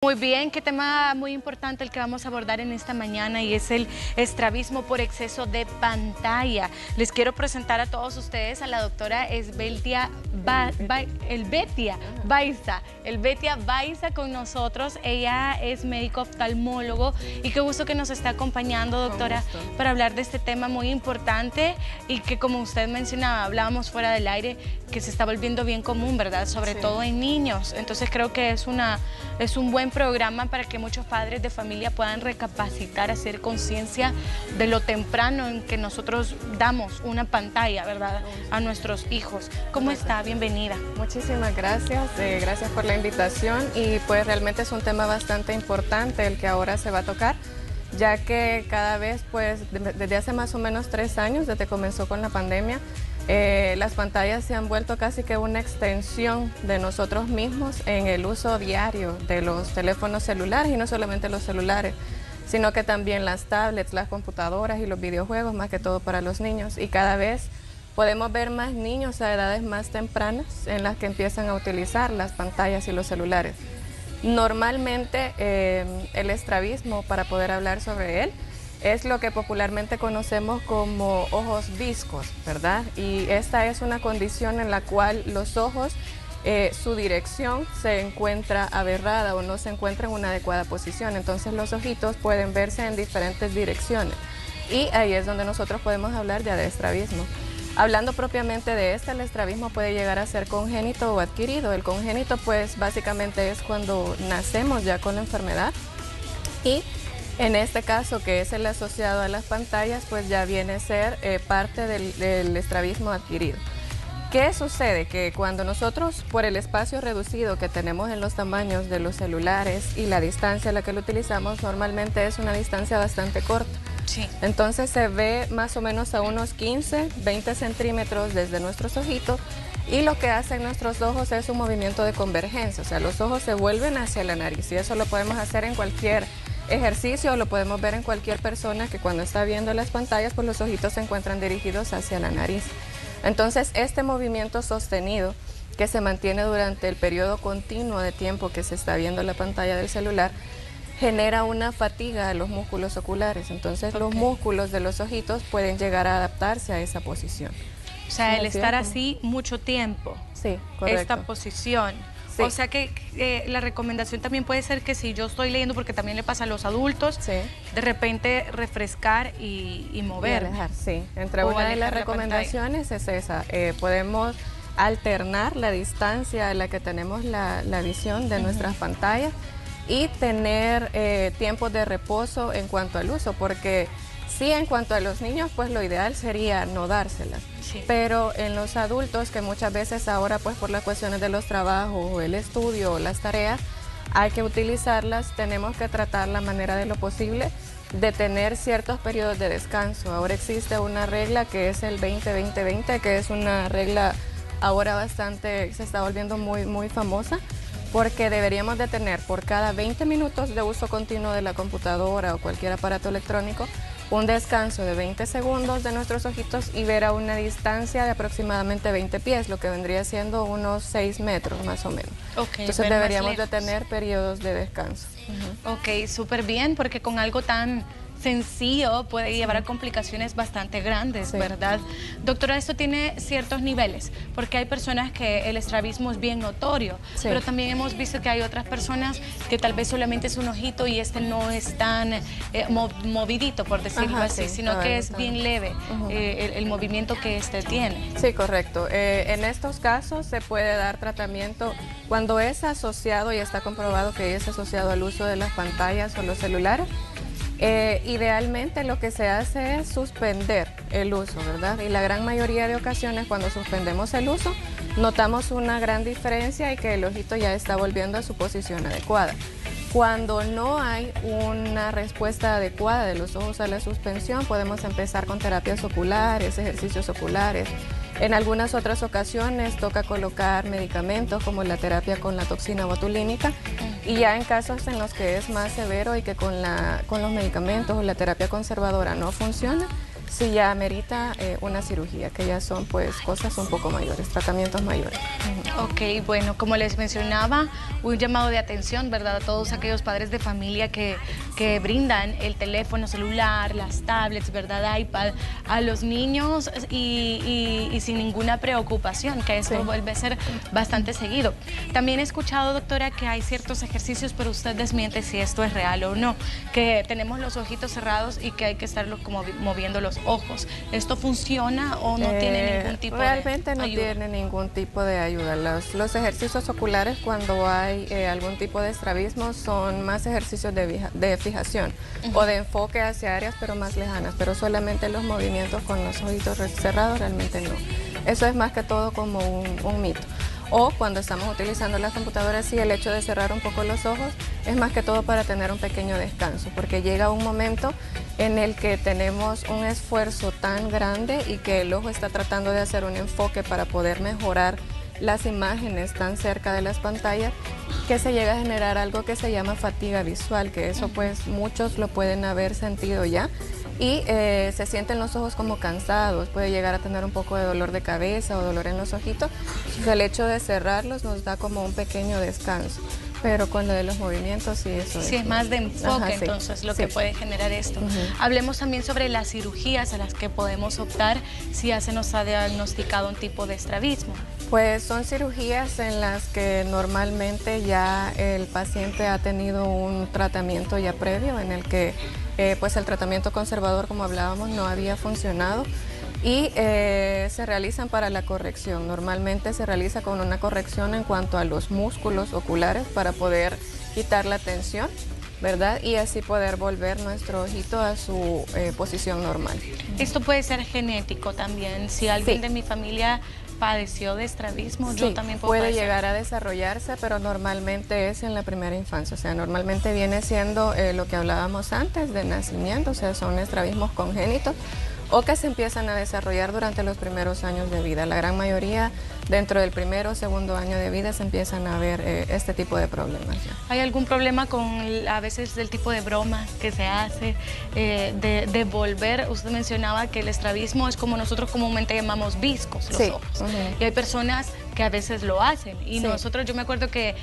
Muy bien, qué tema muy importante el que vamos a abordar en esta mañana y es el estrabismo por exceso de pantalla. Les quiero presentar a todos ustedes a la doctora Elbetia Baiza con nosotros. Ella es médico oftalmólogo y qué gusto que nos está acompañando, doctora, para hablar de este tema muy importante y que, como usted mencionaba, hablábamos fuera del aire, que se está volviendo bien común, ¿verdad? Sobre todo en niños. Entonces creo que es un buen programa para que muchos padres de familia puedan recapacitar, hacer conciencia de lo temprano en que nosotros damos una pantalla, ¿verdad?, a nuestros hijos. ¿Cómo está? Bienvenida. Muchísimas gracias, gracias por la invitación y pues realmente es un tema bastante importante el que ahora se va a tocar, ya que cada vez, pues desde hace más o menos 3 años, desde que comenzó con la pandemia, las pantallas se han vuelto casi que una extensión de nosotros mismos en el uso diario de los teléfonos celulares, y no solamente los celulares, sino que también las tablets, las computadoras y los videojuegos, más que todo para los niños. Y cada vez podemos ver más niños a edades más tempranas en las que empiezan a utilizar las pantallas y los celulares. Normalmente el estrabismo, para poder hablar sobre él, es lo que popularmente conocemos como ojos viscos, ¿verdad? Y esta es una condición en la cual los ojos, su dirección se encuentra aberrada o no se encuentra en una adecuada posición. Entonces los ojitos pueden verse en diferentes direcciones. Y ahí es donde nosotros podemos hablar ya de estrabismo. Hablando propiamente de el estrabismo puede llegar a ser congénito o adquirido. El congénito, pues básicamente es cuando nacemos ya con la enfermedad, y en este caso, que es el asociado a las pantallas, pues ya viene a ser parte del estrabismo adquirido. ¿Qué sucede? Que cuando nosotros, por el espacio reducido que tenemos en los tamaños de los celulares y la distancia a la que lo utilizamos, normalmente es una distancia bastante corta. Sí. Entonces se ve más o menos a unos 15, 20 centímetros desde nuestros ojitos, y lo que hacen nuestros ojos es un movimiento de convergencia, o sea, los ojos se vuelven hacia la nariz, y eso lo podemos hacer en cualquier ejercicio, lo podemos ver en cualquier persona que cuando está viendo las pantallas, pues los ojitos se encuentran dirigidos hacia la nariz. Entonces, este movimiento sostenido que se mantiene durante el periodo continuo de tiempo que se está viendo la pantalla del celular, genera una fatiga a los músculos oculares. Entonces, los músculos de los ojitos pueden llegar a adaptarse a esa posición. O sea, el estar así mucho tiempo. Sí, correcto. Esta posición. Sí. O sea que la recomendación también puede ser que si yo estoy leyendo, porque también le pasa a los adultos, de repente refrescar y mover. Sí, entre una de las recomendaciones es esa. Podemos alternar la distancia a la que tenemos la visión de nuestras pantallas y tener tiempos de reposo en cuanto al uso, porque sí, en cuanto a los niños, pues lo ideal sería no dárselas. Sí. Pero en los adultos, que muchas veces ahora, pues por las cuestiones de los trabajos, o el estudio, o las tareas, hay que utilizarlas, tenemos que tratar la manera de lo posible de tener ciertos periodos de descanso. Ahora existe una regla que es el 20-20-20, que es una regla ahora bastante, se está volviendo muy famosa, porque deberíamos de tener por cada 20 minutos de uso continuo de la computadora o cualquier aparato electrónico, un descanso de 20 segundos de nuestros ojitos y ver a una distancia de aproximadamente 20 pies, lo que vendría siendo unos 6 metros más o menos. Entonces deberíamos de tener periodos de descanso. Ok, súper bien, porque con algo tan sencillo puede llevar a complicaciones bastante grandes, ¿verdad? Doctora, esto tiene ciertos niveles, porque hay personas que el estrabismo es bien notorio, pero también hemos visto que hay otras personas que tal vez solamente es un ojito y no es tan movidito, por decirlo así, sino que es bien leve el movimiento que tiene. Sí, correcto. En estos casos se puede dar tratamiento cuando es asociado, y está comprobado que es asociado al uso de las pantallas o los celulares. Idealmente lo que se hace es suspender el uso, ¿verdad? Y la gran mayoría de ocasiones cuando suspendemos el uso notamos una gran diferencia y que el ojito ya está volviendo a su posición adecuada. Cuando no hay una respuesta adecuada de los ojos a la suspensión, podemos empezar con terapias oculares, ejercicios oculares. En algunas otras ocasiones toca colocar medicamentos como la terapia con la toxina botulínica, y ya en casos en los que es más severo y que con los medicamentos o la terapia conservadora no funciona, sí ya amerita una cirugía, que ya son pues cosas un poco mayores, tratamientos mayores. Ok, bueno, como les mencionaba, un llamado de atención, ¿verdad? A todos aquellos padres de familia que brindan el teléfono celular, las tablets, ¿verdad? iPad a los niños y sin ninguna preocupación, que esto vuelve a ser bastante seguido. También he escuchado, doctora, que hay ciertos ejercicios, pero usted desmiente si esto es real o no, que tenemos los ojitos cerrados y que hay que estarlos como moviendo los ojos. ¿Esto funciona o no tiene ningún tipo de ayuda? Realmente no tiene ningún tipo de ayuda. Los ejercicios oculares, cuando hay algún tipo de estrabismo, son más ejercicios de fijación o de enfoque hacia áreas pero más lejanas, pero solamente los movimientos con los ojitos cerrados realmente no. Eso es más que todo como un mito. O cuando estamos utilizando las computadoras, sí, el hecho de cerrar un poco los ojos es más que todo para tener un pequeño descanso, porque llega un momento en el que tenemos un esfuerzo tan grande y que el ojo está tratando de hacer un enfoque para poder mejorar las imágenes tan cerca de las pantallas, que se llega a generar algo que se llama fatiga visual, que eso pues muchos lo pueden haber sentido ya. Y se sienten los ojos como cansados, puede llegar a tener un poco de dolor de cabeza o dolor en los ojitos. Entonces, el hecho de cerrarlos nos da como un pequeño descanso. Pero con lo de los movimientos, sí, eso sí, es más de enfoque, entonces, lo que puede generar esto. Hablemos también sobre las cirugías a las que podemos optar si ya se nos ha diagnosticado un tipo de estrabismo. Pues son cirugías en las que normalmente ya el paciente ha tenido un tratamiento ya previo en el que pues el tratamiento conservador, como hablábamos, no había funcionado y se realizan para la corrección. Normalmente se realiza con una corrección en cuanto a los músculos oculares para poder quitar la tensión, ¿verdad? Y así poder volver nuestro ojito a su posición normal. Esto puede ser genético también. Si alguien de mi familia padeció de estrabismo, yo también puede llegar a desarrollarse, pero normalmente es en la primera infancia, o sea, normalmente viene siendo lo que hablábamos antes de nacimiento, o sea, son estrabismos congénitos o que se empiezan a desarrollar durante los primeros años de vida. La gran mayoría dentro del primero o segundo año de vida se empiezan a ver este tipo de problemas. ¿Hay algún problema con a veces el tipo de broma que se hace de volver? Usted mencionaba que el estrabismo es como nosotros comúnmente llamamos viscos los ojos. Y hay personas que a veces lo hacen y nosotros, yo me acuerdo que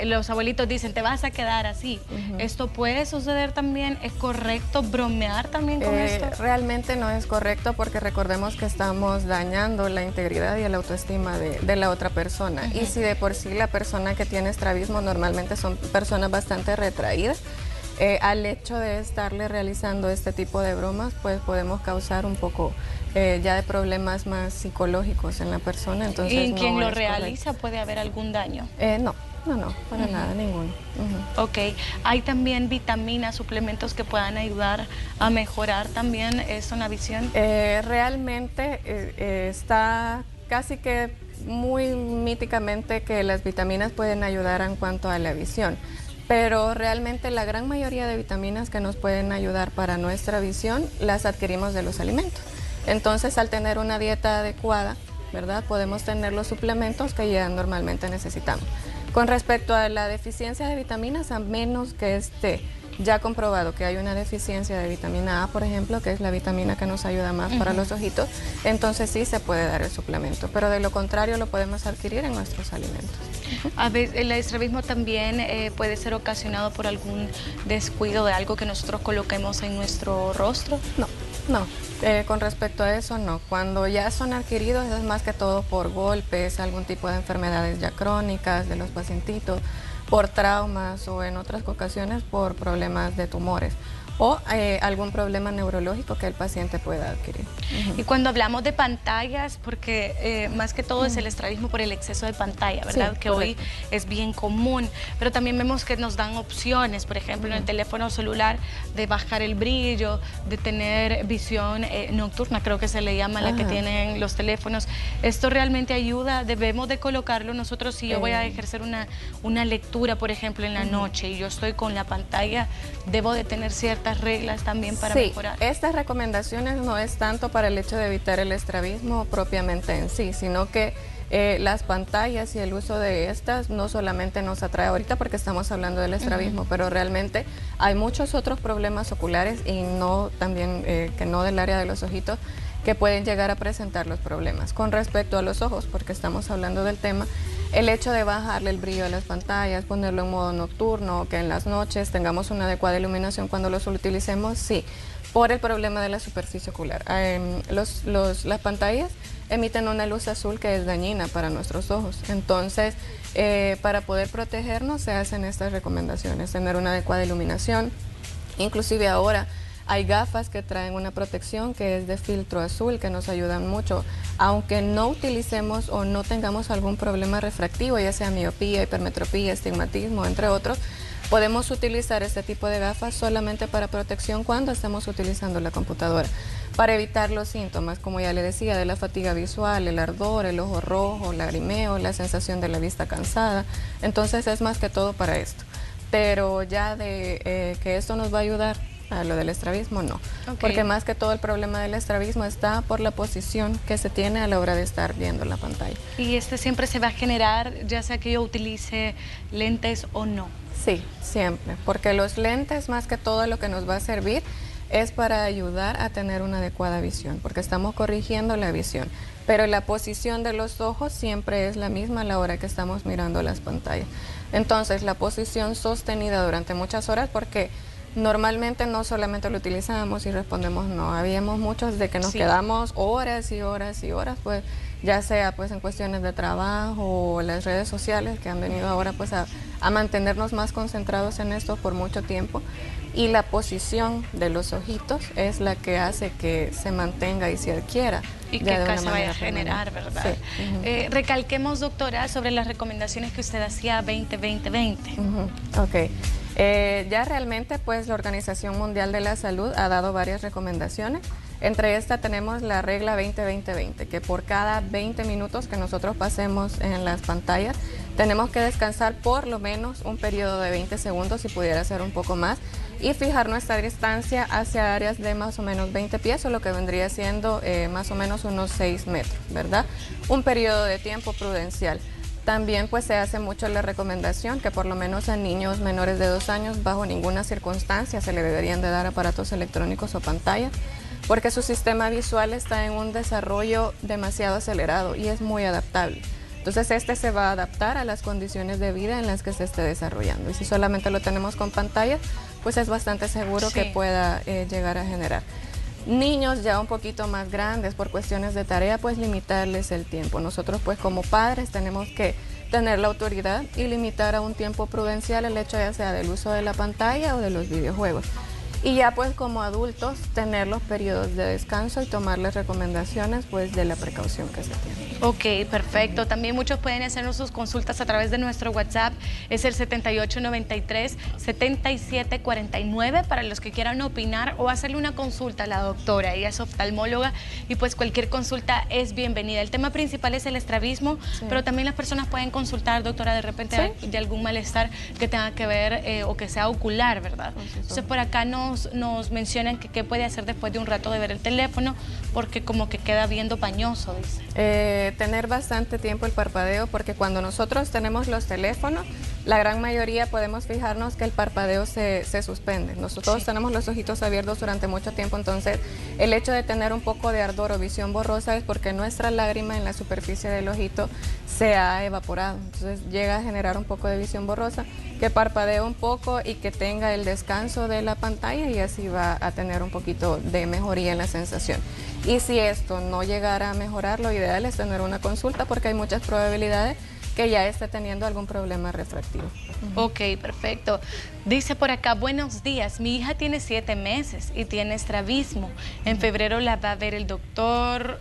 los abuelitos dicen, te vas a quedar así. ¿Esto puede suceder también? ¿Es correcto bromear también con esto? Realmente no es correcto, porque recordemos que estamos dañando la integridad y la autoestima de la otra persona. Y si de por sí la persona que tiene estrabismo normalmente son personas bastante retraídas, al hecho de estarle realizando este tipo de bromas, pues podemos causar un poco ya de problemas más psicológicos en la persona. Entonces, ¿y en quien lo realiza puede haber algún daño? No, para nada, ninguno. Ok, ¿hay también vitaminas, suplementos que puedan ayudar a mejorar también eso en la visión? Realmente está casi que muy míticamente que las vitaminas pueden ayudar en cuanto a la visión. Pero realmente la gran mayoría de vitaminas que nos pueden ayudar para nuestra visión las adquirimos de los alimentos. Entonces, al tener una dieta adecuada, ¿verdad?, podemos tener los suplementos que ya normalmente necesitamos. Con respecto a la deficiencia de vitaminas, a menos que esté ya comprobado que hay una deficiencia de vitamina A, por ejemplo, que es la vitamina que nos ayuda más para los ojitos, entonces sí se puede dar el suplemento, pero de lo contrario lo podemos adquirir en nuestros alimentos. A veces el estrabismo también puede ser ocasionado por algún descuido de algo que nosotros coloquemos en nuestro rostro. No, con respecto a eso no. Cuando ya son adquiridos es más que todo por golpes, algún tipo de enfermedades ya crónicas de los pacientitos, por traumas o en otras ocasiones por problemas de tumores o algún problema neurológico que el paciente pueda adquirir. Y cuando hablamos de pantallas, porque más que todo es el estrabismo por el exceso de pantalla, ¿verdad? Sí, que hoy es bien común, pero también vemos que nos dan opciones, por ejemplo, en el teléfono celular, de bajar el brillo, de tener visión nocturna, creo que se le llama la que tienen los teléfonos. ¿Esto realmente ayuda? ¿Debemos de colocarlo nosotros? Si yo voy a ejercer una lectura, por ejemplo, en la noche y yo estoy con la pantalla, ¿debo de tener ciertas reglas también para mejorar? Estas recomendaciones no es tanto para el hecho de evitar el estrabismo propiamente en sí, sino que Las pantallas y el uso de estas no solamente nos atrae ahorita porque estamos hablando del estrabismo, pero realmente hay muchos otros problemas oculares y no también que no del área de los ojitos que pueden llegar a presentar los problemas. Con respecto a los ojos, porque estamos hablando del tema, el hecho de bajarle el brillo a las pantallas, ponerlo en modo nocturno, que en las noches tengamos una adecuada iluminación cuando los utilicemos, sí, por el problema de la superficie ocular. Las pantallas emiten una luz azul que es dañina para nuestros ojos. Entonces, para poder protegernos se hacen estas recomendaciones, tener una adecuada iluminación. Inclusive ahora hay gafas que traen una protección que es de filtro azul que nos ayudan mucho. Aunque no utilicemos o no tengamos algún problema refractivo, ya sea miopía, hipermetropía, estigmatismo, entre otros, podemos utilizar este tipo de gafas solamente para protección cuando estemos utilizando la computadora, para evitar los síntomas, como ya le decía, de la fatiga visual, el ardor, el ojo rojo, lagrimeo, la sensación de la vista cansada. Entonces es más que todo para esto. Pero ya de que esto nos va a ayudar a lo del estrabismo, no. Porque más que todo el problema del estrabismo está por la posición que se tiene a la hora de estar viendo la pantalla. ¿Y este siempre se va a generar, ya sea que yo utilice lentes o no? Sí, siempre, porque los lentes más que todo lo que nos va a servir es para ayudar a tener una adecuada visión, porque estamos corrigiendo la visión, pero la posición de los ojos siempre es la misma a la hora que estamos mirando las pantallas. Entonces, la posición sostenida durante muchas horas, porque normalmente no solamente lo utilizamos y respondemos no, habíamos muchos de que nos quedamos horas y horas y horas, pues ya sea pues en cuestiones de trabajo o las redes sociales que han venido ahora pues a mantenernos más concentrados en esto por mucho tiempo, y la posición de los ojitos es la que hace que se mantenga y se adquiera. Y que acá se vaya a generar, ¿verdad? Sí. Recalquemos, doctora, sobre las recomendaciones que usted hacía 20-20-20. Ok. Ya realmente pues la Organización Mundial de la Salud ha dado varias recomendaciones. Entre estas tenemos la regla 20-20-20, que por cada 20 minutos que nosotros pasemos en las pantallas tenemos que descansar por lo menos un periodo de 20 segundos, si pudiera ser un poco más, y fijar nuestra distancia hacia áreas de más o menos 20 pies, o lo que vendría siendo más o menos unos 6 metros, ¿verdad? Un periodo de tiempo prudencial. También pues se hace mucho la recomendación que por lo menos a niños menores de 2 años bajo ninguna circunstancia se le deberían de dar aparatos electrónicos o pantallas, porque su sistema visual está en un desarrollo demasiado acelerado y es muy adaptable. Entonces este se va a adaptar a las condiciones de vida en las que se esté desarrollando, y si solamente lo tenemos con pantallas, pues es bastante seguro que pueda llegar a generar. Niños ya un poquito más grandes por cuestiones de tarea, pues limitarles el tiempo. Nosotros pues como padres tenemos que tener la autoridad y limitar a un tiempo prudencial el hecho ya sea del uso de la pantalla o de los videojuegos. Y ya pues como adultos tener los periodos de descanso y tomar las recomendaciones pues de la precaución que se tiene. Ok, perfecto. También muchos pueden hacernos sus consultas a través de nuestro WhatsApp, es el 7893-7749 para los que quieran opinar o hacerle una consulta a la doctora. Ella es oftalmóloga y pues cualquier consulta es bienvenida. El tema principal es el estrabismo, pero también las personas pueden consultar, doctora, de repente de algún malestar que tenga que ver o que sea ocular, ¿verdad? Entonces por acá nos mencionan que qué puede hacer después de un rato de ver el teléfono, porque como que queda viendo pañoso, dice. Tener bastante tiempo el parpadeo, porque cuando nosotros tenemos los teléfonos, la gran mayoría podemos fijarnos que el parpadeo se suspende. Nosotros tenemos los ojitos abiertos durante mucho tiempo, entonces el hecho de tener un poco de ardor o visión borrosa es porque nuestra lágrima en la superficie del ojito se ha evaporado. Entonces llega a generar un poco de visión borrosa, que parpadee un poco y que tenga el descanso de la pantalla, y así va a tener un poquito de mejoría en la sensación. Y si esto no llegara a mejorar, lo ideal es tener una consulta, porque hay muchas probabilidades que ya esté teniendo algún problema refractivo. Ok, perfecto. Dice por acá, buenos días, mi hija tiene 7 meses y tiene estrabismo. En febrero la va a ver el doctor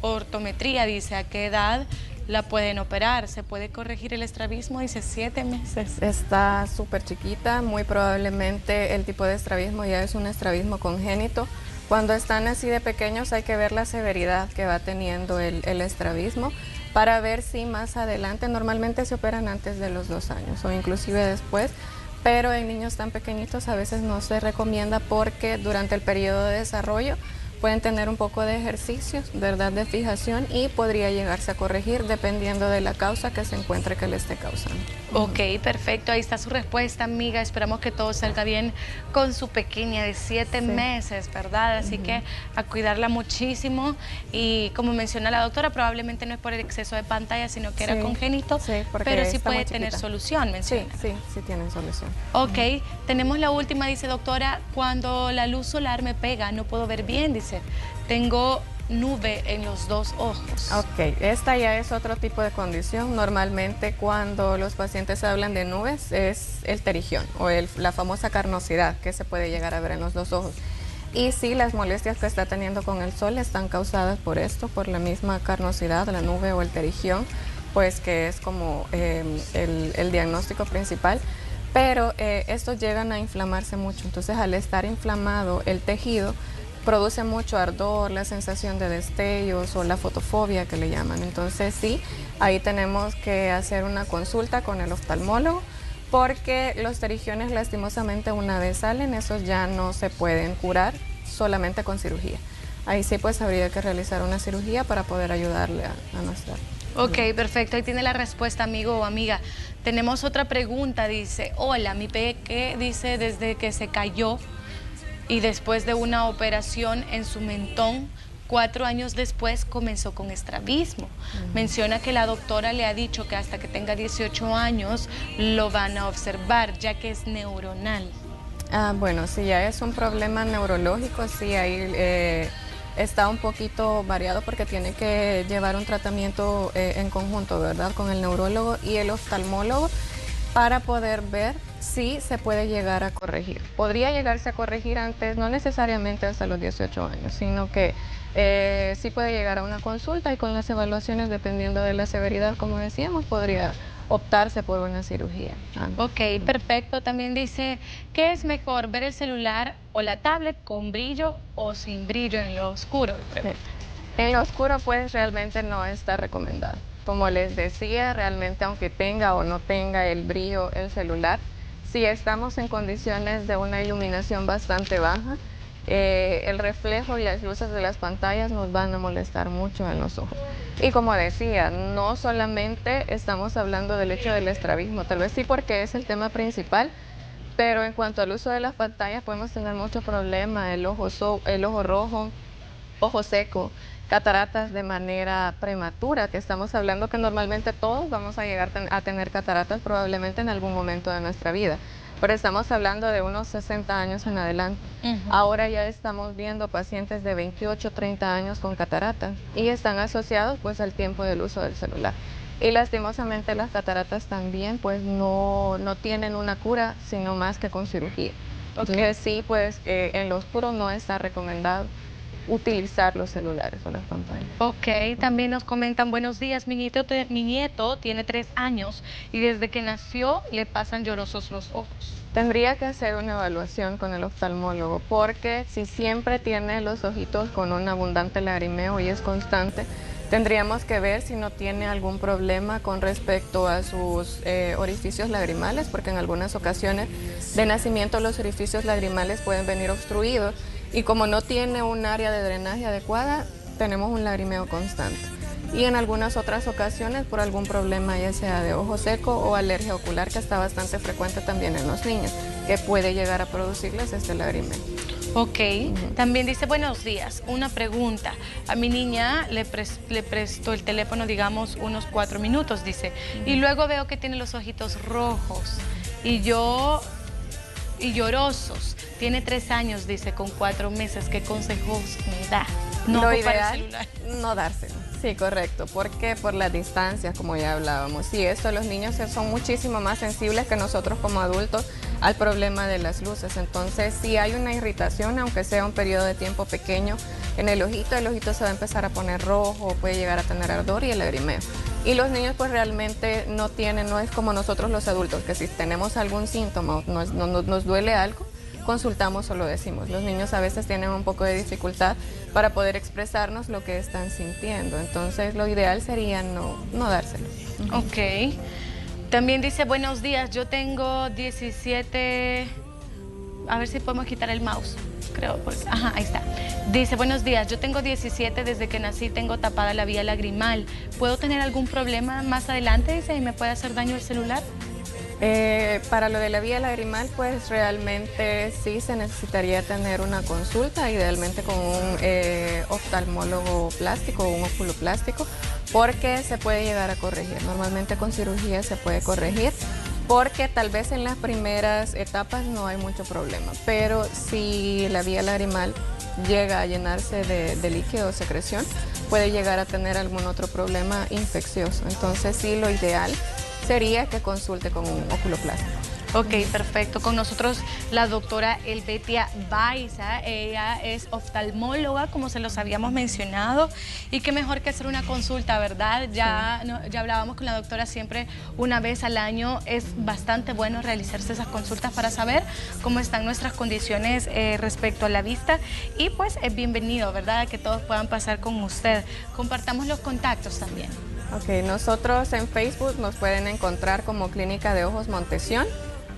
ortometría, dice, ¿a qué edad la pueden operar? ¿Se puede corregir el estrabismo? Dice 7 meses. Está súper chiquita, muy probablemente el tipo de estrabismo ya es un estrabismo congénito. Cuando están así de pequeños hay que ver la severidad que va teniendo el estrabismo para ver si más adelante, normalmente se operan antes de los 2 años o inclusive después, pero en niños tan pequeñitos a veces no se recomienda porque durante el periodo de desarrollo pueden tener un poco de ejercicios, ¿verdad?, de fijación, y podría llegarse a corregir dependiendo de la causa que se encuentre que le esté causando. Ok, perfecto. Ahí está su respuesta, amiga. Esperamos que todo salga bien con su pequeña de 7 meses, ¿verdad? Así que a cuidarla muchísimo. Y como menciona la doctora, probablemente no es por el exceso de pantalla, sino que era congénito, pero sí puede tener solución, menciona. Sí tienen solución. Ok, tenemos la última, dice doctora, cuando la luz solar me pega, no puedo ver bien, dice, tengo nube en los 2 ojos. Ok, esta ya es otro tipo de condición. Normalmente cuando los pacientes hablan de nubes es el terigión o la famosa carnosidad que se puede llegar a ver en los 2 ojos. Y sí, las molestias que está teniendo con el sol están causadas por esto, por la misma carnosidad, la nube o el terigión, pues que es como el diagnóstico principal. Pero estos llegan a inflamarse mucho, entonces al estar inflamado el tejido, produce mucho ardor, la sensación de destellos o la fotofobia que le llaman. Entonces sí, ahí tenemos que hacer una consulta con el oftalmólogo, porque los terigiones lastimosamente una vez salen, esos ya no se pueden curar solamente con cirugía. Ahí sí pues habría que realizar una cirugía para poder ayudarle a nuestra... Ok, perfecto. Ahí tiene la respuesta, amigo o amiga. Tenemos otra pregunta, dice, hola, mi peque dice desde que se cayó y después de una operación en su mentón, 4 años después comenzó con estrabismo. Menciona que la doctora le ha dicho que hasta que tenga 18 años lo van a observar, ya que es neuronal. Bueno, si ya es un problema neurológico, sí, ahí está un poquito variado porque tiene que llevar un tratamiento en conjunto, ¿verdad?, con el neurólogo y el oftalmólogo para poder ver si se puede llegar a corregir. Podría llegarse a corregir antes, no necesariamente hasta los 18 años, sino que sí puede llegar a una consulta y con las evaluaciones, dependiendo de la severidad, como decíamos, podría optarse por una cirugía. Ok, perfecto. También dice, ¿qué es mejor, ver el celular o la tablet con brillo o sin brillo en lo oscuro? En lo oscuro pues realmente no está recomendado. Como les decía, realmente aunque tenga o no tenga el brillo el celular, si estamos en condiciones de una iluminación bastante baja, el reflejo y las luces de las pantallas nos van a molestar mucho en los ojos. Y como decía, no solamente estamos hablando del hecho del estrabismo, tal vez sí porque es el tema principal, pero en cuanto al uso de las pantallas podemos tener muchos problemas, el ojo rojo, ojo seco, cataratas de manera prematura, que estamos hablando que normalmente todos vamos a llegar a tener cataratas probablemente en algún momento de nuestra vida, pero estamos hablando de unos 60 años en adelante. Ahora ya estamos viendo pacientes de 28, 30 años con cataratas y están asociados pues al tiempo del uso del celular. Y lastimosamente las cataratas también pues no tienen una cura, sino más que con cirugía. Entonces sí, pues en lo oscuro no está recomendado utilizar los celulares o las pantallas. Ok, también nos comentan, buenos días, mi nieto tiene 3 años y desde que nació le pasan llorosos los ojos. Tendría que hacer una evaluación con el oftalmólogo, porque si siempre tiene los ojitos con un abundante lagrimeo y es constante, tendríamos que ver si no tiene algún problema con respecto a sus orificios lagrimales, porque en algunas ocasiones de nacimiento los orificios lagrimales pueden venir obstruidos y como no tiene un área de drenaje adecuada, tenemos un lagrimeo constante. Y en algunas otras ocasiones por algún problema, ya sea de ojo seco o alergia ocular, que está bastante frecuente también en los niños, que puede llegar a producirles este lagrimeo. Ok, también dice, buenos días, una pregunta. A mi niña le presto el teléfono, digamos, unos 4 minutos, dice, y luego veo que tiene los ojitos rojos y llorosos. Tiene 3 años, dice, con 4 meses. ¿Qué consejos me da? No, lo ideal, no dárselo. Sí, correcto. ¿Por qué? Por las distancias, como ya hablábamos. Sí, esto, los niños son muchísimo más sensibles que nosotros como adultos al problema de las luces. Entonces, si hay una irritación, aunque sea un periodo de tiempo pequeño, en el ojito se va a empezar a poner rojo, puede llegar a tener ardor y el lagrimeo. Y los niños pues realmente no es como nosotros los adultos, que si tenemos algún síntoma, nos duele algo, consultamos o lo decimos. Los niños a veces tienen un poco de dificultad para poder expresarnos lo que están sintiendo. Entonces, lo ideal sería no dárselo. Ok. También dice, buenos días, yo tengo 17... A ver si podemos quitar el mouse. creo, porque, ajá, ahí está. Dice, buenos días, yo tengo 17, desde que nací tengo tapada la vía lagrimal. ¿Puedo tener algún problema más adelante? Dice, ¿y me puede hacer daño el celular? Para lo de la vía lagrimal, pues realmente sí se necesitaría tener una consulta, idealmente con un oftalmólogo plástico o un oculoplástico, porque se puede llegar a corregir. Normalmente con cirugía se puede corregir, porque tal vez en las primeras etapas no hay mucho problema, pero si la vía lagrimal llega a llenarse de líquido o secreción, puede llegar a tener algún otro problema infeccioso. Entonces sí, lo ideal sería que consulte con un oculoplástico. Ok, perfecto. Con nosotros la doctora Helvetia Baiza, ella es oftalmóloga, como se los habíamos mencionado, y qué mejor que hacer una consulta, ¿verdad? Ya, ya hablábamos con la doctora siempre una vez al año, es bastante bueno realizarse esas consultas para saber cómo están nuestras condiciones respecto a la vista, y pues es bienvenido, ¿verdad? Que todos puedan pasar con usted. Compartamos los contactos también. Ok, nosotros en Facebook nos pueden encontrar como Clínica de Ojos Montesión,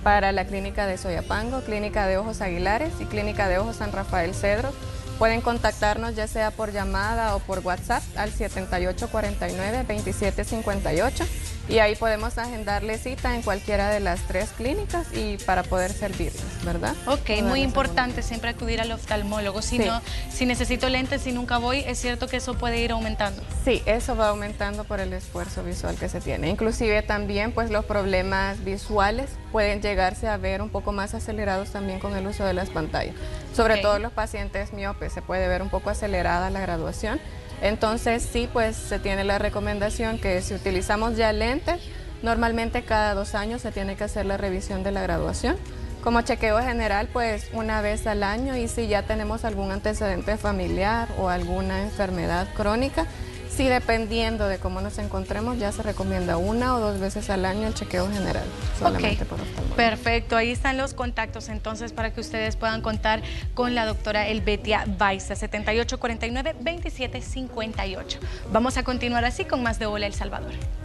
para la Clínica de Soyapango, Clínica de Ojos Aguilares y Clínica de Ojos San Rafael Cedros. Pueden contactarnos ya sea por llamada o por WhatsApp al 7849-2758 y ahí podemos agendarle cita en cualquiera de las 3 clínicas y para poder servirles, ¿verdad? Ok, muy importante siempre acudir al oftalmólogo. Si no, si necesito lentes y nunca voy, es cierto que eso puede ir aumentando. Sí, eso va aumentando por el esfuerzo visual que se tiene. Inclusive también pues los problemas visuales pueden llegarse a ver un poco más acelerados también con el uso de las pantallas. Sobre todo los pacientes miopes, se puede ver un poco acelerada la graduación. Entonces sí, pues se tiene la recomendación que si utilizamos ya lentes, normalmente cada 2 años se tiene que hacer la revisión de la graduación. Como chequeo general, pues una vez al año, y si ya tenemos algún antecedente familiar o alguna enfermedad crónica, sí, dependiendo de cómo nos encontremos, ya se recomienda 1 o 2 veces al año el chequeo general, solamente por oftalmólogo. Perfecto, ahí están los contactos entonces para que ustedes puedan contar con la doctora Helvetia Baiza, 7849-2758. Vamos a continuar así con más de Hola El Salvador.